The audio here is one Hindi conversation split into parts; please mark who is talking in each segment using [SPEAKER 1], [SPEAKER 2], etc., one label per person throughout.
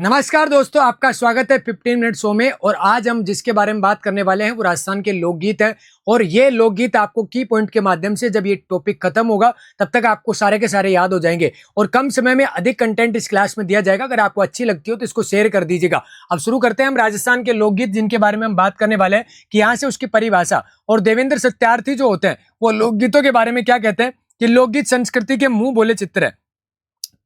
[SPEAKER 1] नमस्कार दोस्तों, आपका स्वागत है 15 मिनट शो में। और आज हम जिसके बारे में बात करने वाले हैं वो राजस्थान के लोकगीत है। और ये लोकगीत आपको की पॉइंट के माध्यम से, जब ये टॉपिक खत्म होगा तब तक आपको सारे के सारे याद हो जाएंगे और कम समय में अधिक कंटेंट इस क्लास में दिया जाएगा। अगर आपको अच्छी लगती हो तो इसको शेयर कर दीजिएगा। अब शुरू करते हैं हम राजस्थान के लोकगीत, जिनके बारे में हम बात करने वाले हैं कि यहाँ से उसकी परिभाषा। और देवेंद्र सत्यार्थी जो होते हैं वो लोकगीतों के बारे में क्या कहते हैं कि लोकगीत संस्कृति के मुंह बोले चित्र है।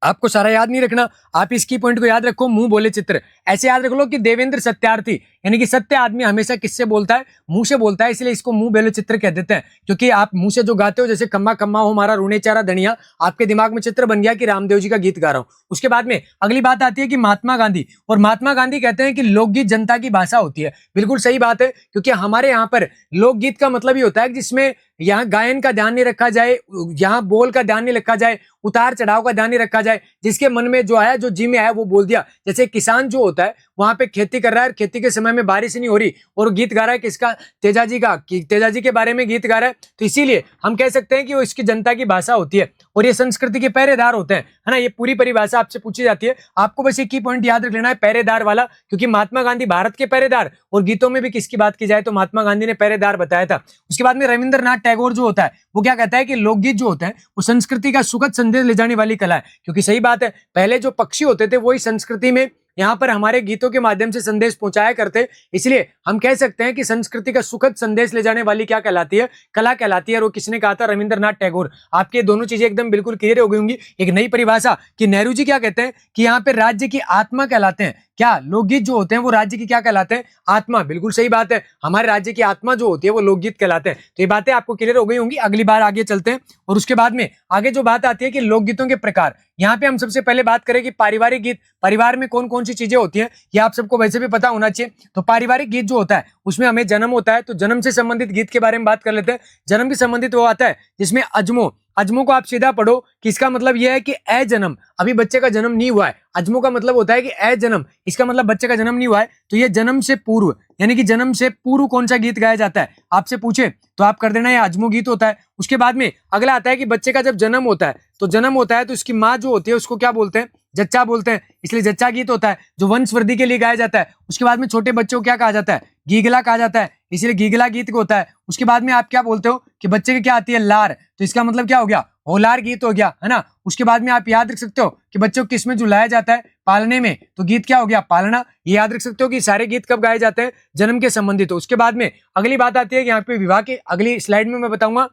[SPEAKER 1] आपको सारा याद नहीं रखना, आप इसकी पॉइंट को याद रखो, मुंह बोले चित्र। ऐसे याद रख लो कि देवेंद्र सत्यार्थी यानी कि सत्य आदमी हमेशा किससे बोलता है? मुंह से बोलता है, इसलिए इसको मुंह बोले चित्र कह देते हैं। क्योंकि आप मुंह से जो गाते हो, जैसे कम्मा कम्मा हो हमारा रूणे चारा धनिया, आपके दिमाग में चित्र बन गया कि रामदेव जी का गीत गा रहा हूं। उसके बाद में अगली बात आती है कि महात्मा गांधी। और महात्मा गांधी कहते हैं कि लोकगीत जनता की भाषा होती है। बिल्कुल सही बात है, क्योंकि हमारे यहाँ पर लोकगीत का मतलब ही होता है कि जिसमें यहाँ गायन का ध्यान नहीं रखा जाए, यहाँ बोल का ध्यान नहीं रखा जाए, उतार चढ़ाव का ध्यान नहीं रखा जाए, जिसके मन में जो है, जो जी में है वो बोल दिया। जैसे किसान जो होता है वहां पे खेती कर रहा है, खेती के समय में बारिश नहीं हो रही और गीत गा रहा है किसका? तेजाजी का, तेजाजी के बारे में गीत गा रहा है। तो इसीलिए हम कह सकते हैं कि वो इसकी जनता की भाषा होती है और ये संस्कृति के पहरेदार होते हैं, है ना। ये पूरी परिभाषा आपसे पूछी जाती है, आपको बस एक ही पॉइंट याद रख लेना है, पहरेदार वाला। क्योंकि महात्मा गांधी भारत के पहरेदार, और गीतों में भी किसकी बात की जाए तो महात्मा गांधी ने पहरेदार बताया था। उसके बाद में रविंद्रनाथ टैगोर जो होता है वो क्या कहता है कि लोकगीत जो होते हैं वो संस्कृति का सुखद संदेश ले जाने वाली कला है। क्योंकि सही बात है, पहले जो पक्षी होते थे वही संस्कृति में यहाँ पर हमारे गीतों के माध्यम से संदेश पहुंचाया करते। इसलिए हम कह सकते हैं कि संस्कृति का सुखद संदेश ले जाने वाली क्या कहलाती है? कला कहलाती है। और वो किसने कहा था? रविंद्रनाथ टैगोर। आपके दोनों चीजें एकदम बिल्कुल क्लियर हो गई होंगी। एक नई परिभाषा कि नेहरू जी क्या कहते हैं कि यहाँ पे राज्य की आत्मा कहलाते हैं। क्या लोकगीत जो होते हैं वो राज्य की क्या कहलाते हैं? आत्मा। बिल्कुल सही बात है, हमारे राज्य की आत्मा जो होती है वो लोकगीत कहलाते हैं। तो ये बातें आपको क्लियर हो गई होंगी। अगली बार आगे चलते हैं और उसके बाद में आगे जो बात आती है कि लोकगीतों के प्रकार। यहाँ पे हम सबसे पहले बात करें कि पारिवारिक गीत, परिवार में कौन कौन सी चीजें होती हैं ये आप सबको वैसे भी पता होना चाहिए। तो पारिवारिक गीत जो होता है उसमें हमें जन्म होता है, तो जन्म से संबंधित गीत के बारे में बात कर लेते हैं। जन्म से संबंधित वो आता है जिसमें अजमो, अजमो को आप सीधा पढ़ो कि इसका मतलब यह है कि ए जन्म, अभी बच्चे का जन्म नहीं हुआ है। अजमो का मतलब होता है कि ए जन्म, इसका मतलब बच्चे का जन्म नहीं हुआ है। तो ये जन्म से पूर्व यानी कि जन्म से पूर्व कौन सा गीत गाया जाता है आपसे पूछे तो आप कर देना ये अजमो गीत होता है। उसके बाद में अगला आता है कि बच्चे का जब जन्म होता है तो उसकी माँ जो होती है उसको क्या बोलते हैं? जच्चा बोलते हैं, इसलिए जच्चा गीत होता है जो वंशवृद्धि के लिए गाया जाता है। उसके बाद में छोटे बच्चों को क्या कहा जाता है? गीगला कहा जाता है, इसलिए गीगला गीत होता है। उसके बाद में आप क्या बोलते हो कि बच्चे की क्या आती है? लार, तो इसका मतलब क्या हो गया? होलार गीत हो गया, है ना। उसके बाद में आप याद रख सकते हो कि बच्चों को किस में झुलाया जाता है? पालने में, तो गीत क्या हो गया? पालना। ये याद रख सकते हो कि सारे गीत कब गाए जाते हैं? जन्म के संबंधित। हो उसके बाद में अगली बात आती है कि यहाँ पे विवाह के अगली स्लाइड में मैं बताऊंगा,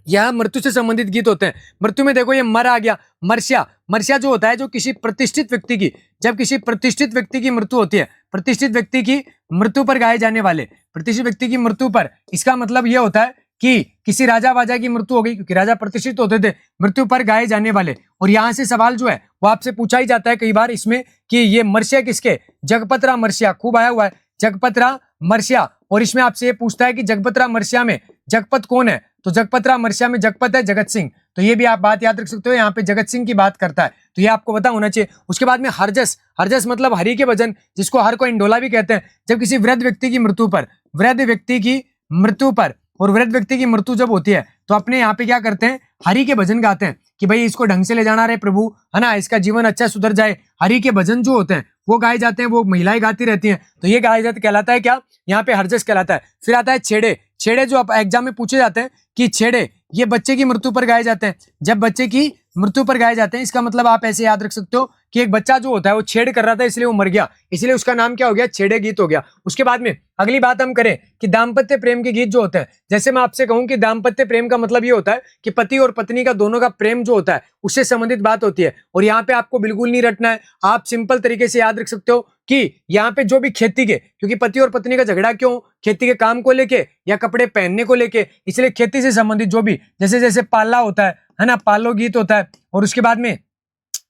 [SPEAKER 1] यह मृत्यु से संबंधित गीत होते हैं। मृत्यु में देखो ये मर आ गया, मर्ष्या। मर्ष्या जो होता है जो किसी प्रतिष्ठित व्यक्ति की, जब किसी प्रतिष्ठित व्यक्ति की मृत्यु होती है, प्रतिष्ठित व्यक्ति की मृत्यु पर गाए जाने वाले, प्रतिष्ठित व्यक्ति की मृत्यु पर, इसका मतलब यह होता है कि किसी राजा वाजा की मृत्यु हो गई, क्योंकि राजा प्रतिष्ठित होते थे, मृत्यु पर गाए जाने वाले। और यहाँ से सवाल जो है वो आपसे पूछा ही जाता है कई बार इसमें कि ये मर्ष्या किसके? जगपतरा मर्ष्या, खूब आया हुआ है जगपतरा मर्ष्या। और इसमें आपसे ये पूछता है कि जगपतरा मर्ष्या में जगपत कौन है? तो जगपतरा मर्ष्या में जगपत है जगत सिंह। तो ये भी आप बात याद रख सकते हो, यहाँ पे जगत सिंह की बात करता है, तो ये आपको पता होना चाहिए। उसके बाद में हरजस, हरजस मतलब हरि के भजन, जिसको हर को इंडोला भी कहते हैं। जब किसी वृद्ध व्यक्ति की मृत्यु पर, वृद्ध व्यक्ति की मृत्यु पर, और वृद्ध व्यक्ति की मृत्यु जब होती है तो अपने यहाँ पे क्या करते हैं? हरि के भजन गाते हैं कि भाई इसको ढंग से ले जाना रहे प्रभु, है ना, इसका जीवन अच्छा सुधर जाए। हरि के भजन जो होते हैं वो गाए जाते हैं, वो महिलाएं गाती रहती हैं, तो ये गाए जाते कहलाता है क्या? यहाँ पे हरजस कहलाता है। फिर आता है छेड़े। छेड़े जो एग्जाम में पूछे जाते हैं कि छेड़े ये बच्चे की मृत्यु पर गाए जाते हैं। जब बच्चे की मृत्यु पर गाए जाते हैं इसका मतलब आप ऐसे याद रख सकते हो कि एक बच्चा जो होता है वो छेड़ कर रहा था इसलिए वो मर गया, इसलिए उसका नाम क्या हो गया? छेड़े गीत हो गया। उसके बाद में अगली बात हम करें कि दाम्पत्य प्रेम के गीत जो होते हैं, जैसे मैं आपसे कहूं कि दाम्पत्य प्रेम का मतलब ये होता है कि पति और पत्नी का दोनों का प्रेम जो होता है उससे संबंधित बात होती है। और यहाँ पे आपको बिल्कुल नहीं रटना है, आप सिंपल तरीके से याद रख सकते हो कि यहाँ पे जो भी खेती के, क्योंकि पति और पत्नी का झगड़ा क्यों? खेती के काम को लेके या कपड़े पहनने को लेके, इसलिए खेती से संबंधित जो भी, जैसे जैसे पाला होता है ना, पालो गीत होता है। और उसके बाद में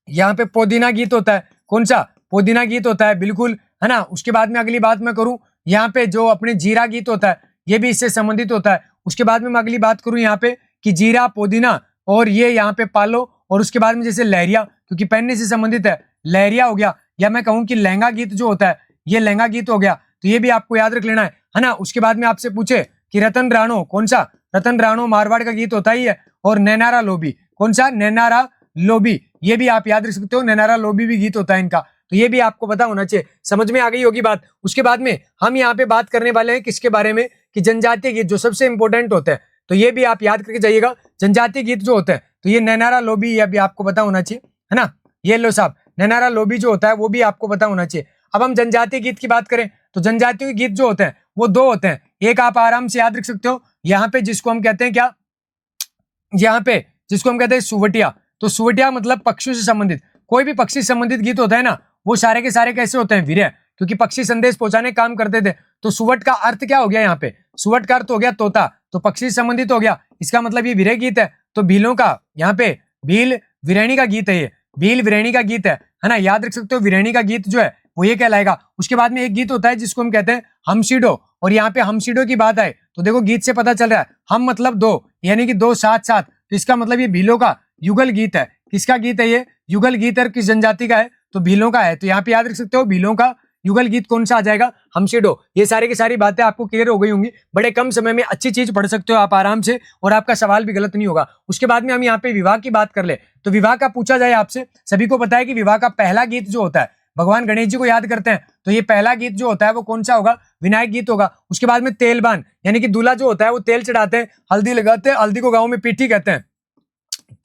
[SPEAKER 1] यहाँ पे पोदीना गीत होता है। कौन सा? पोदीना गीत होता है, बिल्कुल, है ना। उसके बाद में अगली बात मैं करूं, यहाँ पे जो अपने जीरा गीत होता है ये भी इससे संबंधित होता है। उसके बाद में मैं अगली बात करूं यहाँ पे कि जीरा, पोदीना और ये यहाँ पे पालो। और उसके बाद में जैसे लहरिया, क्योंकि पहनने से संबंधित है, लहरिया हो गया। या मैं कहूँ कि लहंगा गीत जो होता है ये लहंगा गीत हो गया, तो ये भी आपको याद रख लेना है ना। उसके बाद में आपसे पूछे कि रतन राणो, कौन सा? रतन राणो मारवाड़ का गीत होता ही है। और नैनारा लोबी, कौन सा? नैनारा लोबी, ये भी आप याद रख सकते हो, नैनारा लोबी भी गीत होता है इनका। तो ये भी आपको पता होना चाहिए। समझ में आ गई होगी बात। उसके बाद में हम यहाँ पे बात करने वाले हैं किसके बारे में, कि जनजातीय गीत जो सबसे इंपॉर्टेंट होते हैं। तो ये भी आप याद करके जाइएगा, जनजातीय गीत जो होते हैं, तो ये नैनारा लोबी, ये भी आपको पता होना चाहिए, है ना। ये लो साहब, नैनारा लोबी जो होता है वो भी आपको पता होना चाहिए। अब हम जनजातीय गीत की बात करें तो जनजातीय गीत जो होते हैं वो दो होते हैं। एक आप आराम से याद रख सकते हो, यहाँ पे जिसको हम कहते हैं क्या, यहाँ पे जिसको हम कहते हैं सुवटिया। तो सुवटिया मतलब पक्षियों से संबंधित, कोई भी पक्षी संबंधित गीत होता है ना, वो सारे के सारे कैसे होते हैं, विरह, क्योंकि पक्षी संदेश पहुंचाने काम करते थे। तो सुवट का अर्थ क्या हो गया, यहाँ पे सुवट का अर्थ हो गया तोता, तो पक्षी से संबंधित हो गया, इसका मतलब ये विरह गीत है। तो भीलों का, यहाँ पे भील विरहणी का गीत है, ये भील विरहणी का गीत है ना, याद रख सकते हो। विरहणी का गीत जो है वो ये कहलाएगा। उसके बाद में एक गीत होता है जिसको हम कहते हैं हमशीडो, और यहाँ पे हमशीडो की बात आए तो देखो गीत से पता चल रहा है, हम मतलब दो, यानी कि दो साथ साथ, तो इसका मतलब ये भीलों का युगल गीत है। किसका गीत है ये, युगल गीत है, किस जनजाति का है, तो भीलों का है। तो यहाँ पे याद रख सकते हो भीलों का युगल गीत कौन सा आ जाएगा, हमशीडो। ये सारी की सारी बातें आपको क्लियर हो गई होंगी, बड़े कम समय में अच्छी चीज पढ़ सकते हो आप आराम से, और आपका सवाल भी गलत नहीं होगा। उसके बाद में हम यहाँ पे विवाह की बात कर ले, तो विवाह का पूछा जाए आपसे, सभी को पता है कि विवाह का पहला गीत जो होता है भगवान गणेश जी को याद करते हैं, तो ये पहला गीत जो होता है वो कौन सा होगा, विनायक गीत होगा। उसके बाद में तेलबान, यानी कि दूल्हा जो होता है वो तेल चढ़ाते हैं, हल्दी लगाते हैं, हल्दी को गाँव में पीठी कहते हैं।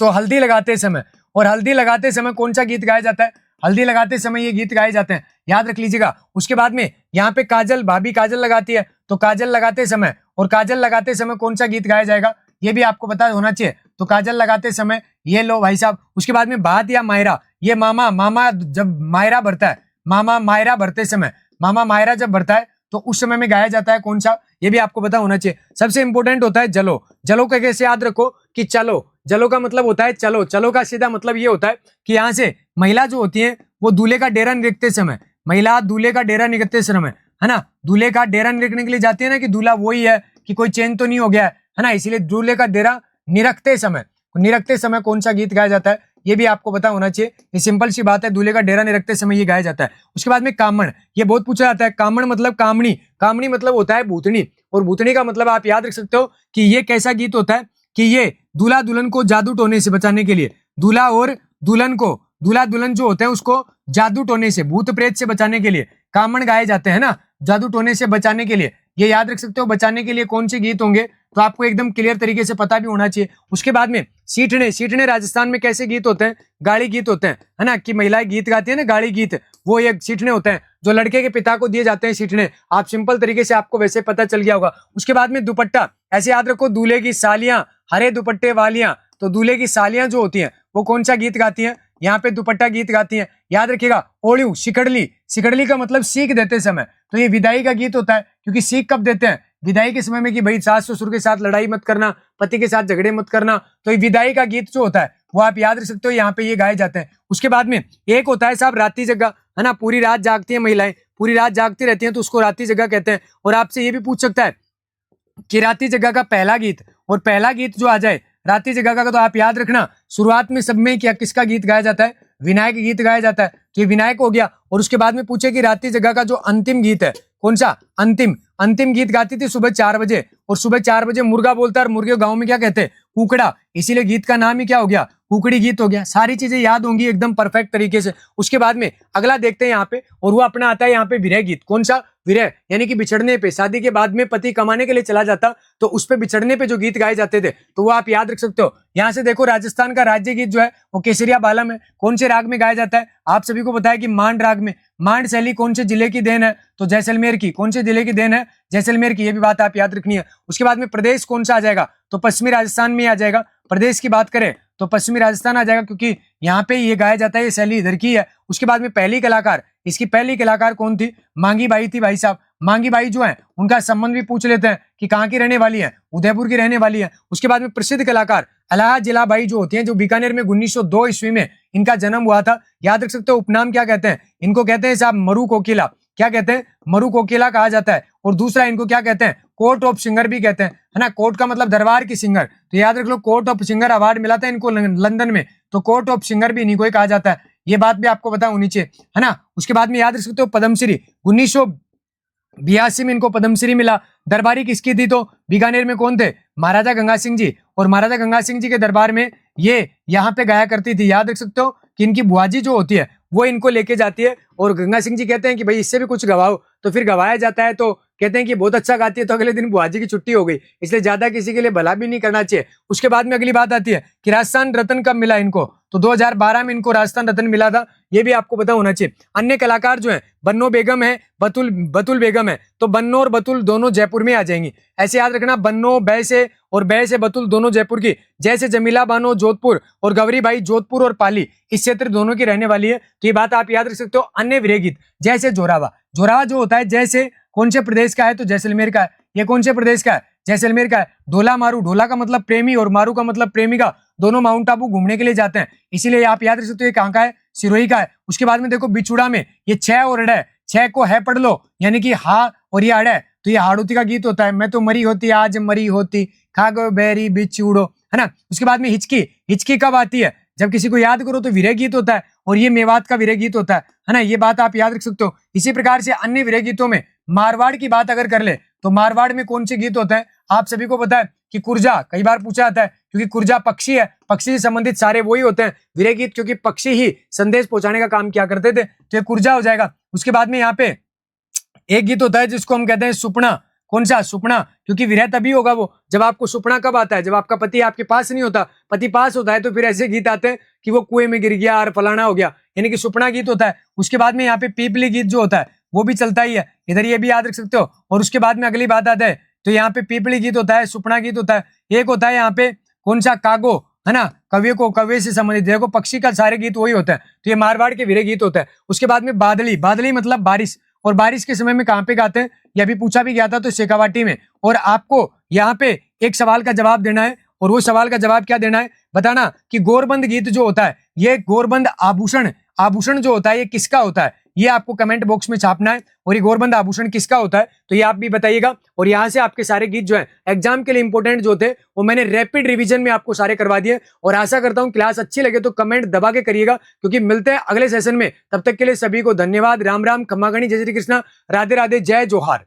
[SPEAKER 1] तो हल्दी लगाते समय, और हल्दी लगाते समय कौन सा गीत गाया जाता है, हल्दी लगाते समय ये गीत गाए जाते हैं, याद रख लीजिएगा। उसके बाद में यहाँ पे काजल, भाभी काजल लगाती है, तो काजल लगाते समय, और काजल लगाते समय कौन सा गीत गाया जाएगा, ये भी आपको पता होना चाहिए। तो काजल लगाते समय ये लो भाई साहब। उसके बाद में बात या मायरा, ये मामा, मामा जब मायरा भरता है, मामा मायरा भरते समय, मामा मायरा जब भरता है तो उस समय में गाया जाता है कौन सा, ये भी आपको पता होना चाहिए। सबसे इंपॉर्टेंट होता है जलो। जलो का कैसे याद रखो कि चलो, जलो का मतलब होता है चलो। चलो का सीधा मतलब ये होता है कि यहाँ से महिला जो होती है वो दूल्हे का डेरा निरखते समय, महिला दूल्हे का डेरा निरखते समय, है ना, दूल्हे का डेरा निरखने के लिए जाती है ना, कि दूल्हा वही है, कि कोई चेंज तो नहीं हो गया है ना, इसीलिए दूल्हे का डेरा निरखते समय कौन सा गीत गाया जाता है, ये भी आपको पता होना चाहिए। ये सिंपल सी बात है, दूल्हे का डेरा निरखते समय ये गाया जाता है। उसके बाद में कामण, ये बहुत पूछा जाता है। कामण मतलब कामणी, कामणी मतलब होता है भूतनी, और भूतनी का मतलब आप याद रख सकते हो कि ये कैसा गीत होता है, कि ये दूल्हा दुल्हन को जादू टोने से बचाने के लिए, दूल्हा और दुल्हन को, दूल्हा दुल्हन जो होते हैं उसको जादू टोने से, भूत प्रेत से बचाने के लिए कामण गाए जाते हैं ना, जादू टोने से बचाने के लिए। ये याद रख सकते हो बचाने के लिए कौन से गीत होंगे, तो आपको एकदम क्लियर तरीके से पता भी होना चाहिए। उसके बाद में सीठने, सीठने राजस्थान में कैसे गीत होते हैं, गाड़ी गीत होते हैं, है ना, कि महिलाएं गीत गाती है ना, गाड़ी गीत, वो ये सीठने होते हैं जो लड़के के पिता को दिए जाते हैं सीठने। आप सिंपल तरीके से आपको वैसे पता चल गया होगा। उसके बाद में दुपट्टा, ऐसे याद रखो, दूल्हे की सालियां हरे दुपट्टे वालियां, तो दूल्हे की सालियां जो होती हैं वो कौन सा गीत गाती हैं, यहाँ पे दुपट्टा गीत गाती हैं। याद रखिएगा। ओड़ियू, सिकड़ली, सिकड़ली का मतलब सीख देते समय, तो ये विदाई का गीत होता है, क्योंकि सीख कब देते हैं, विदाई के समय में, कि भाई सास ससुर के साथ लड़ाई मत करना, पति के साथ झगड़े मत करना। तो ये विदाई का गीत जो होता है वो आप याद रख सकते हो, यहाँ पे ये गाए जाते हैं। उसके बाद में एक होता है साहब राती जगह, है ना, पूरी रात जागती है महिलाएं, पूरी रात जागती रहती हैं, तो उसको राती जगह कहते हैं। और आपसे ये भी पूछ सकता है कि राती जगह का पहला गीत, और पहला गीत जो आ जाए राती जगह का, तो आप याद रखना शुरुआत में सब में क्या किसका गीत गाया जाता है, विनायक गीत गाया जाता है, तो ये विनायक हो गया। और उसके बाद में पूछे कि राती जगह का जो अंतिम गीत है कौन सा, अंतिम, अंतिम गीत गाती थी सुबह 4 बजे, और सुबह 4 बजे मुर्गा बोलता है, और मुर्गे गांव में क्या कहते हैं, कुकड़ा, इसीलिए गीत का नाम ही क्या हो गया, कुकड़ी गीत हो गया। सारी चीजें याद होंगी एकदम परफेक्ट तरीके से। उसके बाद में अगला देखते हैं यहाँ पे, और वो अपना आता है यहाँ पे विरह गीत। कौन सा, विरह, यानी कि बिछड़ने पे, शादी के बाद में पति कमाने के लिए चला जाता, तो उस पे बिछड़ने पे जो गीत गाए जाते थे, तो वो आप याद रख सकते हो। यहाँ से देखो राजस्थान का राज्य गीत जो है वो केसरिया बालम है। कौन से राग में गाया जाता है, आप सभी को पता है कि मांड राग में। मांड शैली कौन से जिले की देन है, तो जैसलमेर की। कौन से जिले की देन है, जैसलमेर की, ये भी बात आप याद रखनी है। उसके बाद में प्रदेश कौन सा आ जाएगा, तो पश्चिमी राजस्थान में आ जाएगा। प्रदेश की बात करें तो पश्चिमी राजस्थान आ जाएगा, क्योंकि यहाँ पे ये गाया जाता है, ये शैली इधर की है। उसके बाद में पहली कलाकार, इसकी पहली कलाकार कौन थी, मांगी बाई थी भाई साहब। मांगी बाई जो है उनका संबंध भी पूछ लेते हैं कि कहाँ की रहने वाली है, उदयपुर की रहने वाली है। उसके बाद में प्रसिद्ध कलाकार अलाहा जिला बाई जो होती हैं, जो बीकानेर में 1902 ईस्वी में इनका जन्म हुआ था। याद रख सकते हो उपनाम क्या कहते हैं, इनको कहते हैं साहब मरु कोकिला। क्या कहते हैं, मरु कोकिला कहा जाता है। और दूसरा इनको क्या कहते हैं, कोर्ट ऑफ सिंगर भी कहते हैं, है ना। कोर्ट का मतलब दरबार की सिंगर, तो याद रख लो कोर्ट ऑफ सिंगर अवार्ड मिला था इनको लंदन में, तो कोर्ट ऑफ सिंगर भी इन्हीं को ही कहा जाता है। ये बात भी आपको पता होनी चाहिए, है ना। उसके बाद में याद रख सकते हो पद्मश्री 1982 में इनको पद्मश्री मिला। दरबारी किसकी थी, तो बीकानेर में कौन थे, महाराजा गंगा सिंह जी। और महाराजा गंगा सिंह जी के दरबार में ये यहाँ पे गाया करती थी। याद रख सकते हो कि इनकी बुआजी जो होती है वो इनको लेके जाती है। और गंगा सिंह जी कहते हैं कि भाई इससे भी कुछ गवाओ, तो फिर गवाया जाता है। तो कहते हैं कि बहुत अच्छा गाती है, तो अगले दिन बुआ जी की छुट्टी हो गई, इसलिए ज्यादा किसी के लिए भला भी नहीं करना चाहिए। उसके बाद में अगली बात आती है कि राजस्थान रत्न कब मिला इनको, तो 2012 में इनको राजस्थान रत्न मिला था, ये भी आपको पता होना चाहिए। अन्य कलाकार जो है बन्नो बेगम है, बतुल बेगम है, तो बन्नो और बतुल दोनों जयपुर में आ जाएंगी। ऐसे याद रखना, बन्नो बै से और बै से बतुल दोनों जयपुर की, जैसे जमीला बानो जोधपुर और गौरी बाई जोधपुर और पाली इस क्षेत्र दोनों की रहने वाली है। तो ये बात आप याद रख सकते हो। अन्य विरह गीत जैसे जोरावा, जोरावा जो होता है जैसे कौन से प्रदेश का है, तो जैसलमेर का है। ये कौन से प्रदेश का है, जैसलमेर का है। ढोला मारू, ढोला का मतलब प्रेमी और मारू का मतलब प्रेमिका, दोनों माउंट आबू घूमने के लिए जाते हैं, इसीलिए आप याद रख सकते हो ये कहाँ का है, सिरोही का है। उसके बाद में देखो बिछुड़ा में ये छह और अड़ है, छह को है पढ़ लो, यानी कि हा और ये अड़ है, तो ये हाड़ूती का गीत होता है। मैं तो मरी होती आज मरी होती, खागो बेरी बिछुड़ो, है ना। उसके बाद में हिचकी, हिचकी कब आती है, जब किसी को याद करो तो विरह गीत होता है, और ये मेवात का विरह गीत होता है ना। ये बात आप याद रख सकते हो। इसी प्रकार से अन्य विरह गीतों में मारवाड़ की बात अगर कर ले, तो मारवाड़ में कौन से गीत होते हैं, आप सभी को पता है कि कुर्जा, कई बार पूछा जाता है, क्योंकि कुर्जा पक्षी है, पक्षी से संबंधित सारे वही होते हैं विरह गीत, क्योंकि पक्षी ही संदेश पहुंचाने का काम किया करते थे, तो ये कुर्जा हो जाएगा। उसके बाद में यहाँ पे एक गीत होता है जिसको हम कहते हैं सुपना। कौन सा, सुपना, क्योंकि विरह तभी होगा वो जब आपको सुपना कब आता है, जब आपका पति आपके पास नहीं होता, पति पास होता है, तो फिर ऐसे गीत आते हैं कि वो कुएं में गिर गया और फलाना हो गया, यानी कि सुपना गीत होता है। उसके बाद में यहाँ पे पीपली गीत जो होता है वो भी चलता ही है, इधर ये भी याद रख सकते हो। और उसके बाद में अगली बात आता है, तो यहाँ पे पीपली गीत होता है, सुपना गीत होता है। एक होता है यहाँ पे कौन सा, कागो, है ना, कवि को कवि से संबंधित, देखो पक्षी का सारे गीत वही होता है, तो ये मारवाड़ के विरह गीत होता है। उसके बाद में बादली, बादली मतलब बारिश, और बारिश के समय में कहाँ पे गाते हैं, ये अभी पूछा भी गया था, तो शेखावाटी में। और आपको यहाँ पे एक सवाल का जवाब देना है, और वो सवाल का जवाब क्या देना है, बताना कि गोरबंद गीत जो होता है, ये गोरबंद आभूषण, आभूषण जो होता है ये किसका होता है, ये आपको कमेंट बॉक्स में छापना है। और ये गोरबंद आभूषण किसका होता है, तो ये आप भी बताइएगा। और यहाँ से आपके सारे गीत जो है एग्जाम के लिए इंपॉर्टेंट जो थे वो मैंने रैपिड रिवीजन में आपको सारे करवा दिए। और आशा करता हूँ क्लास अच्छी लगे तो कमेंट दबा के करिएगा, क्योंकि मिलते हैं अगले सेशन में। तब तक के लिए सभी को धन्यवाद। राम राम, खम्मा गणी, जय श्री कृष्णा, राधे राधे, जय जोहार।